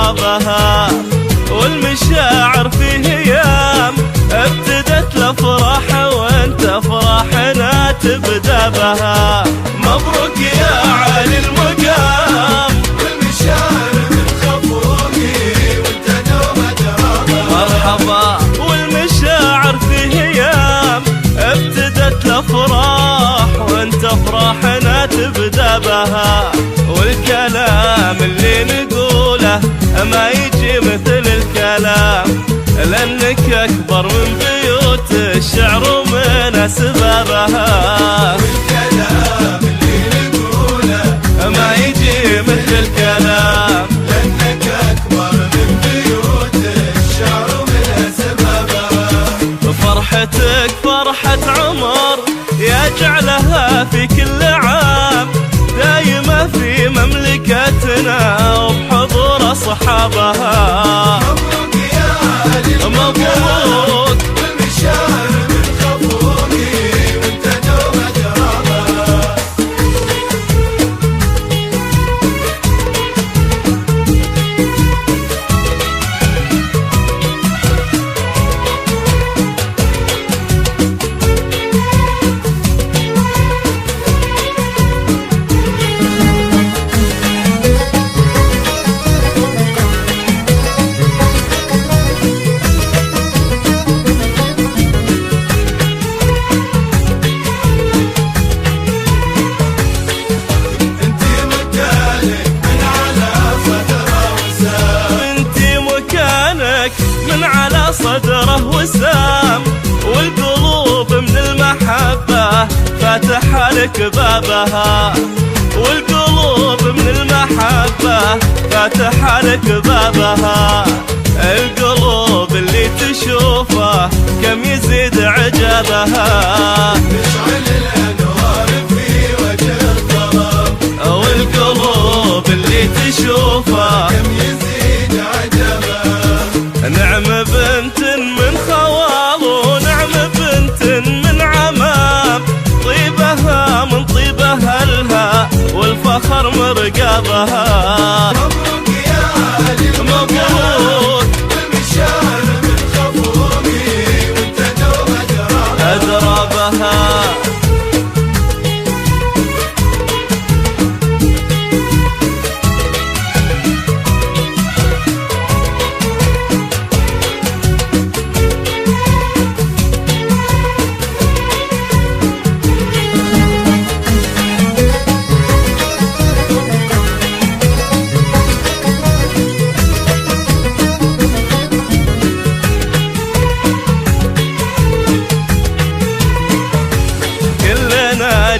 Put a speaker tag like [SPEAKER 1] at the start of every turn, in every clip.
[SPEAKER 1] لاصحابها، والمشاعر في هيام ابتدت الافراح وانت افراحنا تبدا بها. مبروك يا علي المقام
[SPEAKER 2] والمشاعر من خفوقي وانت دوم تراها.
[SPEAKER 1] مرحبا والمشاعر في هيام ابتدت الافراح وانت افراحنا تبدا بها. والكلام اللي نقوله ما يجي مثل الكلام، لأنك أكبر من بيوت الشعر ومن أسبابها.
[SPEAKER 2] والكلام اللي نقوله
[SPEAKER 1] ما يجي مثل الكلام،
[SPEAKER 2] لأنك أكبر من بيوت الشعر ومن أسبابها.
[SPEAKER 1] فرحتك فرحة عمر يجعلها في كل عام دايمة في مملكتنا وبحضور أصحابها.
[SPEAKER 2] مبروك يا علي
[SPEAKER 1] مبروك
[SPEAKER 2] والمشاعر من خفوقي وانت دوم تراها.
[SPEAKER 1] من على صدره وسام، والقلوب من المحبة فاتحة لك بابها. والقلوب من المحبة فاتحة لك بابها. القلوب اللي تشوفه كم يزيد عجبها.
[SPEAKER 2] تشعل الأنوار في وجه الظلام،
[SPEAKER 1] والقلوب اللي تشوفه
[SPEAKER 2] كم يزيد عجبها.
[SPEAKER 1] نعم بنت من خوال ونعم بنت من عمام، طيبها من طيب أهلها والفخر مرقبها.
[SPEAKER 2] مبروك يا علي
[SPEAKER 1] مبروك
[SPEAKER 2] والمشاعر من خفوقي وانت دوم تراها.
[SPEAKER 1] أدرى بها.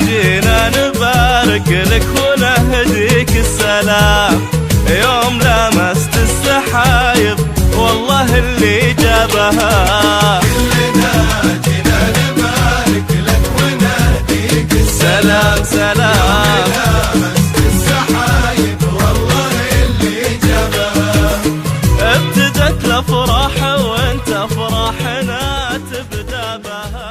[SPEAKER 1] جينا نبارك لك ونهديك السلام، يوم لمست السحايب والله اللي جابها.
[SPEAKER 2] كلنا جينا نبارك لك ونهديك
[SPEAKER 1] السلام. سلام
[SPEAKER 2] لمست السحايب والله اللي جابها.
[SPEAKER 1] ابتدت الافراح وانت افراحنا تبدا بها.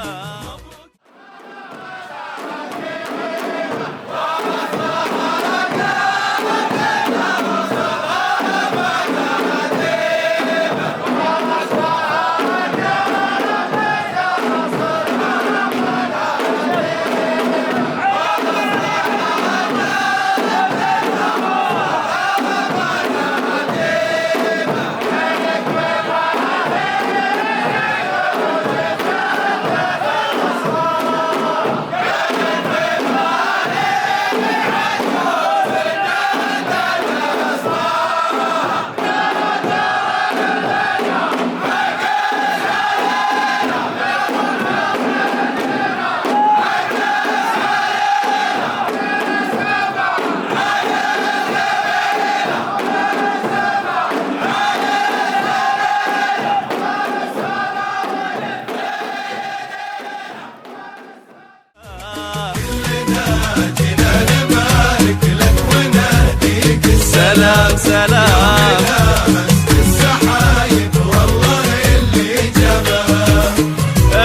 [SPEAKER 1] سلام سلام
[SPEAKER 2] لمست السحايب والله اللي جابها.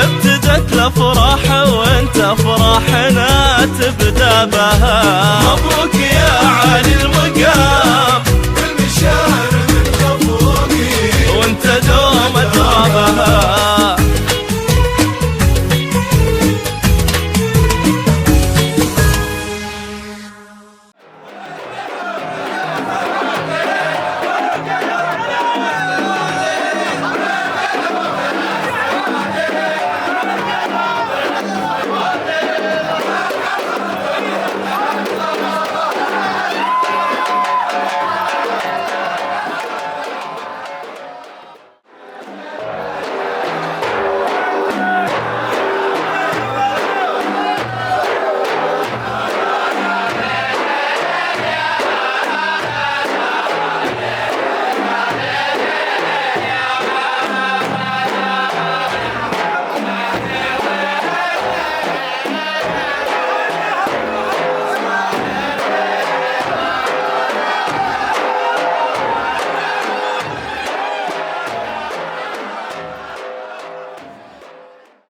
[SPEAKER 1] ابتدت الافراح وانت افراحنا تبدا بها.